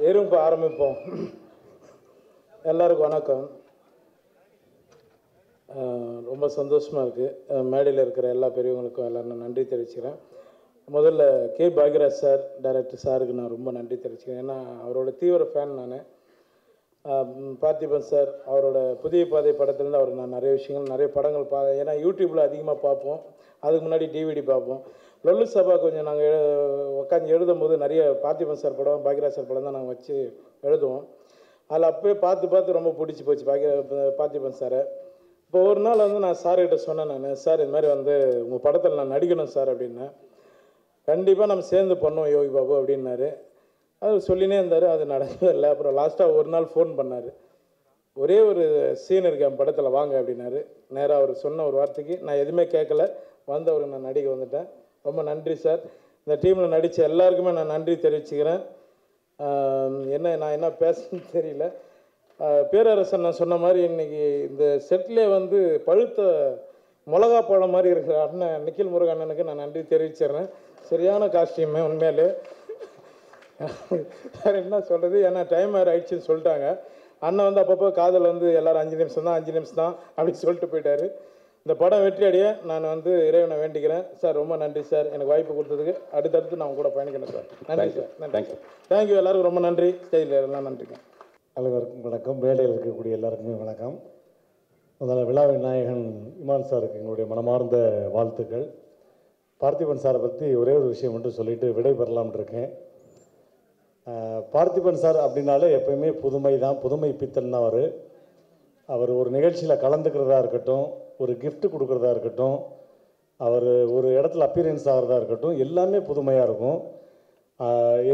எறும்பு ஆரம்பிப்போம். எல்லாருக்கும் வணக்கம். ரொம்ப சந்தோஷமாக இருக்குது. மேடையில் இருக்கிற எல்லா பெரியவங்களுக்கும் எல்லோரும் நன்றி தெரிவிச்சுக்கிறேன். முதல்ல கே பாக்யராஜ் சார், டைரக்டர் சாருக்கு நான் ரொம்ப நன்றி தெரிவிச்சுக்கிறேன். ஏன்னா அவரோட தீவிர ஃபேன் நான். பார்த்திபன் சார் அவரோட புதிய பாதை படத்துலேருந்து அவர் நான் நிறைய விஷயங்கள் நிறைய படங்கள் ஏன்னா யூடியூப்பில் அதிகமாக பார்ப்போம். அதுக்கு முன்னாடி டிவிடி பார்ப்போம். லொல்லு சபா கொஞ்சம் நாங்கள் உட்காந்து எழுதும் போது நிறைய பார்த்திபன் சார் படம், பாக்யராஜ் சார் படம் தான் நாங்கள் வச்சு எழுதுவோம். அதில் அப்போயே பார்த்து ரொம்ப பிடிச்சி போச்சு பார்த்திபன் சாரை. இப்போ ஒரு நாள் வந்து நான் சார்கிட்ட சொன்னேன், சார் இது மாதிரி வந்து உங்கள் படத்தில் நான் நடிக்கணும் சார் அப்படின்னேன். கண்டிப்பாக நம்ம சேர்ந்து பண்ணோம் யோகி பாபு அப்படின்னாரு. அது சொல்லினே இருந்தார், அது நடக்கவே இல்லை. அப்புறம் லாஸ்ட்டாக ஒரு நாள் ஃபோன் பண்ணார், ஒரே ஒரு சீன் இருக்கு என் படத்தில் வாங்க அப்படின்னாரு. நேராக அவர் சொன்ன ஒரு வார்த்தைக்கு நான் எதுவுமே கேட்கல, வந்தவருக்கு நான் நடிக்க வந்துட்டேன். ரொம்ப நன்றி சார். இந்த டீமில் நடித்த எல்லாருக்குமே நான் நன்றி தெரிவிச்சுக்கிறேன். நான் என்ன பேசணும்னு தெரியல. பேரரசன் நான் சொன்ன மாதிரி இன்றைக்கி இந்த செட்லே வந்து பழுத்த மிளகா பழம் மாதிரி இருக்கிற அண்ணன் நிக்கில் முருகன் அண்ணனுக்கு நான் நன்றி தெரிவிச்சிடுறேன். சரியான காஸ்டியூமே உண்மையிலே. வேறு என்ன சொல்கிறது, ஏன்னா டைம் வேறு ஆயிடுச்சுன்னு சொல்லிட்டாங்க. அண்ணன் வந்து அப்பப்போ காதல் வந்து எல்லோரும் 5 நிமிஷம் தான் அப்படின்னு சொல்லிட்டு போயிட்டார். இந்த படம் வெற்றி அடைய நான் வந்து இறைவனை வேண்டிக்கிறேன். சார் ரொம்ப நன்றி சார், எனக்கு வாய்ப்பு கொடுத்ததுக்கு. அடுத்தடுத்து நான் கூட பயணிக்கணும் சார். நன்றி சார். நன்றி. தேங்க்யூ. எல்லாருக்கும் ரொம்ப நன்றி. ஸ்டேஜில் எல்லாம் நன்றிங்க. அனைவருக்கும் வணக்கம். மேடையில் இருக்கக்கூடிய எல்லாருக்குமே வணக்கம். முதல்ல விழாவின் நாயகன் இமான் சாருக்கு எங்களுடைய மனமார்ந்த வாழ்த்துக்கள். பார்த்திபன் சாரை பற்றி ஒரே ஒரு விஷயம் மட்டும் சொல்லிவிட்டு விடை பெறலாம்னு இருக்கேன். பார்த்திபன் சார் அப்படின்னாலே எப்போயுமே புதுமை தான், புதுமை பித்தன் தான். அவர் ஒரு நிகழ்ச்சியில் கலந்துக்கிறதா இருக்கட்டும், ஒரு கிஃப்ட் கொடுக்குறதா இருக்கட்டும், அவர் ஒரு இடத்துல அப்பியரன்ஸ் ஆகிறதா இருக்கட்டும், எல்லாமே புதுமையாக இருக்கும்.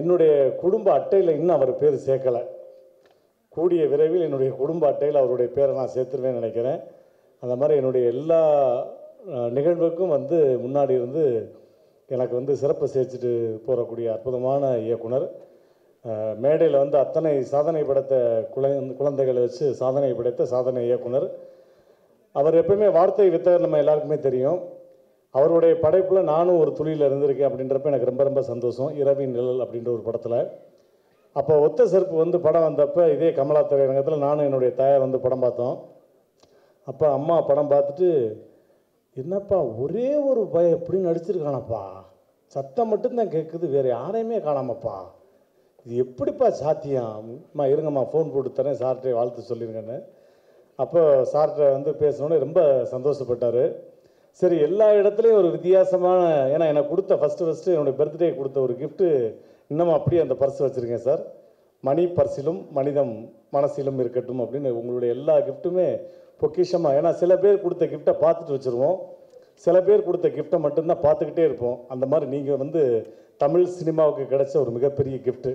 என்னுடைய குடும்ப அட்டையில் இன்னும் அவர் பேர் சேர்க்கலை. கூடிய விரைவில் என்னுடைய குடும்ப அட்டையில் அவருடைய பேரை நான் சேர்த்துருவேன்னு நினைக்கிறேன். அந்த மாதிரி என்னுடைய எல்லா நிகழ்வுக்கும் வந்து முன்னாடி இருந்து எனக்கு வந்து சிறப்பு சேர்த்துட்டு போகக்கூடிய அற்புதமான இயக்குனர். மேடையில் வந்து அத்தனை சாதனை படைத்த குழந்தைகளை வச்சு சாதனை படைத்த சாதனை இயக்குனர். அவர் எப்பவுமே வார்த்தை வித்தவர், நம்ம எல்லாருக்குமே தெரியும். அவருடைய படைப்பில் நானும் ஒரு துளியில் இருந்திருக்கேன் அப்படின்றப்ப எனக்கு ரொம்ப ரொம்ப சந்தோஷம். இரவின் நிழல் அப்படின்ற ஒரு படத்தில் அப்போ ஒத்த செருப்பு வந்து படம் வந்தப்போ இதே கமலா திரையரங்கத்தில் நானும் என்னுடைய தாயார் வந்து படம் பார்த்தோம். அப்போ அம்மா படம் பார்த்துட்டு, என்னப்பா ஒரே ஒரு பய எப்படி நடிச்சிருக்கானப்பா, சத்தம் மட்டும்தான் கேட்குது, வேறு யாரையுமே காணாமப்பா, இது எப்படிப்பா சாத்தியம், இருங்கம்மா ஃபோன் போட்டு தரேன் சார்கிட்ட வாழ்த்து சொல்லிருங்கன்னு. அப்போ சார்கிட்ட வந்து பேசினோன்னே ரொம்ப சந்தோஷப்பட்டார். சரி, எல்லா இடத்துலையும் ஒரு வித்தியாசமான, ஏன்னா எனக்கு கொடுத்த ஃபஸ்ட்டு என்னுடைய பர்த்டே கொடுத்த ஒரு கிஃப்ட்டு இன்னமும் அப்படியே அந்த பர்ஸ் வச்சுருக்கேன் சார். மணி பர்ஸிலும் மனிதம் மனசிலும் இருக்கட்டும் அப்படின்னு உங்களுடைய எல்லா கிஃப்ட்டுமே பொக்கிஷமாக. ஏன்னா சில பேர் கொடுத்த கிஃப்ட்டை பார்த்துட்டு வச்சுருவோம், சில பேர் கொடுத்த கிஃப்ட்டை மட்டும்தான் பார்த்துக்கிட்டே இருப்போம். அந்த மாதிரி நீங்கள் வந்து தமிழ் சினிமாவுக்கு கிடைச்ச ஒரு மிகப்பெரிய கிஃப்ட்டு.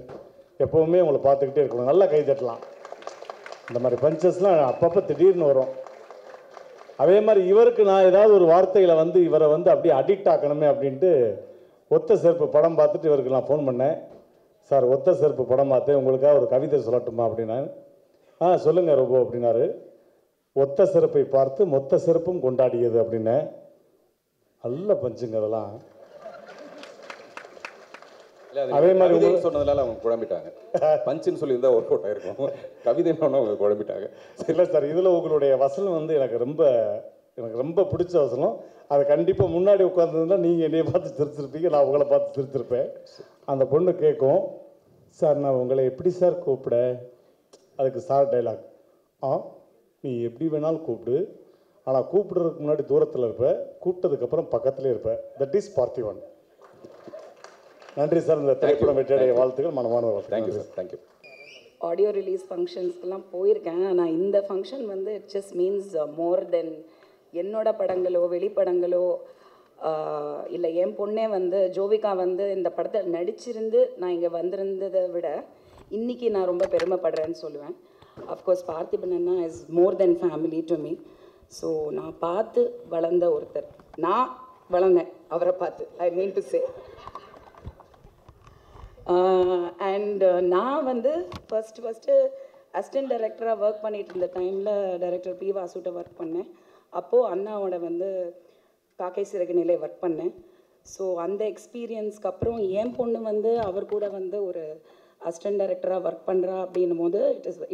எப்போவுமே உங்களை பார்த்துக்கிட்டே இருக்கணும். நல்லா கை தட்டலாம். இந்த மாதிரி பஞ்சஸ்லாம் அப்பப்போ திடீர்னு வரும். அதே மாதிரி இவருக்கு நான் ஏதாவது ஒரு வார்த்தையில் வந்து இவரை வந்து அப்படியே அடிக்ட் ஆக்கணுமே அப்படின்ட்டு ஒத்த செருப்பு படம் பார்த்துட்டு இவருக்கு நான் ஃபோன் பண்ணேன். சார், ஒத்த செருப்பு படம் பார்த்தேன், உங்களுக்காக ஒரு கவிதை சொல்லட்டுமா அப்படின்னா. சொல்லுங்கள் ரொம்ப அப்படின்னாரு. ஒத்த செருப்பை பார்த்து மொத்த செருப்பும் கொண்டாடியது அப்படின்னேன். நல்ல பஞ்சுங்க அதெல்லாம். அதே மாதிரி சொன்னதுனால அவங்க குழம்பிட்டாங்க. பஞ்சுன்னு சொல்லியிருந்தா ஒர்க் அவுட் ஆயிருக்கும், கவிதைன்னு அவங்க குழம்பிட்டாங்க. இல்லை சார், இதில் உங்களுடைய வசனம் வந்து எனக்கு ரொம்ப பிடிச்ச வசனம். அதை கண்டிப்பாக முன்னாடி உட்காந்துருந்தா நீங்கள் என்னையை பார்த்து சிரிச்சிருப்பீங்க, நான் உங்களை பார்த்து சிரிச்சிருப்பேன். அந்த பொண்ணு கேட்கும், சார் நான் உங்களை எப்படி சார் கூப்பிட? அதுக்கு சார் டைலாக், நீ எப்படி வேணாலும் கூப்பிடு, ஆனால் கூப்பிடுறதுக்கு முன்னாடி தூரத்தில் இருப்ப, கூப்பிட்டதுக்கப்புறம் பக்கத்துலேயே இருப்ப. That is Parthiban. நன்றி சார். இந்த திரைப்படம் வெற்றியடைய வாழ்த்துக்கள், மனமான வாழ்த்துக்கள். Thank you sir. Thank you. Audio release ஃபங்க்ஷன்ஸ்க்கெலாம் போயிருக்கேன். ஆனால் இந்த ஃபங்க்ஷன் வந்து it just means more than என்னோட படங்களோ வெளிப்படங்களோ இல்லை என் பொண்ணே வந்து ஜோவிகா வந்து இந்த படத்தை நடிச்சிருந்து நான் இங்கே வந்திருந்ததை விட இன்றைக்கி நான் ரொம்ப பெருமைப்படுறேன்னு சொல்லுவேன். Of course Parthiban Anna is more then family to me. So நான் பார்த்து வளர்ந்த ஒருத்தர், நான் வளர்ந்தேன் அவரை பார்த்து, ஐ மீன் டு சே. அண்ட் நான் வந்து ஃபஸ்ட்டு அசிஸ்டன்ட் டைரக்டராக ஒர்க் பண்ணிகிட்டு இருந்த டைமில் டைரக்டர் பி வாசுட்ட ஒர்க் பண்ணேன். அப்போது அண்ணாவோட வந்து காக்கை சிறகு நிலை ஒர்க் பண்ணேன். ஸோ அந்த எக்ஸ்பீரியன்ஸ்க்கு அப்புறம் என் பொண்ணு வந்து அவர் கூட வந்து ஒரு அசிஸ்டன்ட் டைரக்டராக ஒர்க் பண்ணுறா அப்படின்னும் போது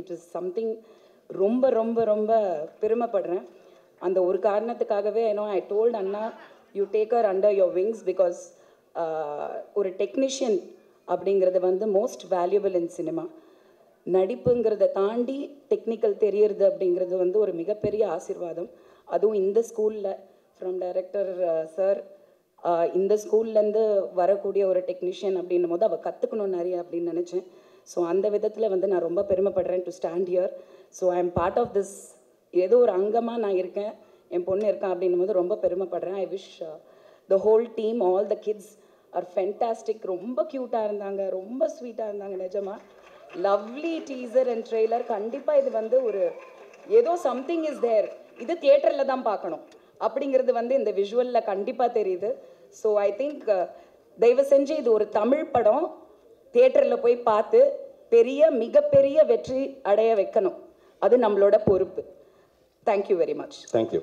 இட் இஸ் சம்திங் ரொம்ப ரொம்ப ரொம்ப பெருமைப்படுறேன். அந்த ஒரு காரணத்துக்காகவே ஐ டோல்ட் அண்ணா you take her under your wings because ஒரு டெக்னீஷியன் அப்படிங்கிறது வந்து மோஸ்ட் வேல்யூபிள் இன் சினிமா. நடிப்புங்கிறத தாண்டி டெக்னிக்கல் தெரியறது அப்படிங்கிறது வந்து ஒரு மிகப்பெரிய ஆசீர்வாதம். அதுவும் இந்த ஸ்கூலில் ஃப்ரம் டைரக்டர் சார் இந்த ஸ்கூல்லேருந்து வரக்கூடிய ஒரு டெக்னீஷியன் அப்படின்னும் போது அவள் கற்றுக்கணும் நிறைய அப்படின்னு நினச்சேன். ஸோ அந்த விதத்தில் வந்து நான் ரொம்ப பெருமைப்படுறேன் to stand here. So I am part of this, ஏதோ ஒரு அங்கமாக நான் இருக்கேன், என் பொண்ணு இருக்கேன் அப்படின்னும் போது ரொம்ப பெருமைப்படுறேன். I wish the whole team, all the kids are fantastic. ரொம்ப க்யூட்டாக இருந்தாங்க, ரொம்ப ஸ்வீட்டாக இருந்தாங்க நிஜமாக. Lovely teaser and trailer. கண்டிப்பாக இது வந்து ஒரு ஏதோ சம்திங் இஸ் தேர், இது தியேட்டரில் தான் பார்க்கணும் அப்படிங்கிறது வந்து இந்த விஷுவலில் கண்டிப்பாக தெரியுது. ஸோ ஐ திங்க் தயவு செஞ்சு இது ஒரு தமிழ் படம், தியேட்டரில் போய் பார்த்து மிகப்பெரிய வெற்றி அடைய வைக்கணும். அது நம்மளோட பொறுப்பு. Thank you very much. தேங்க்யூ.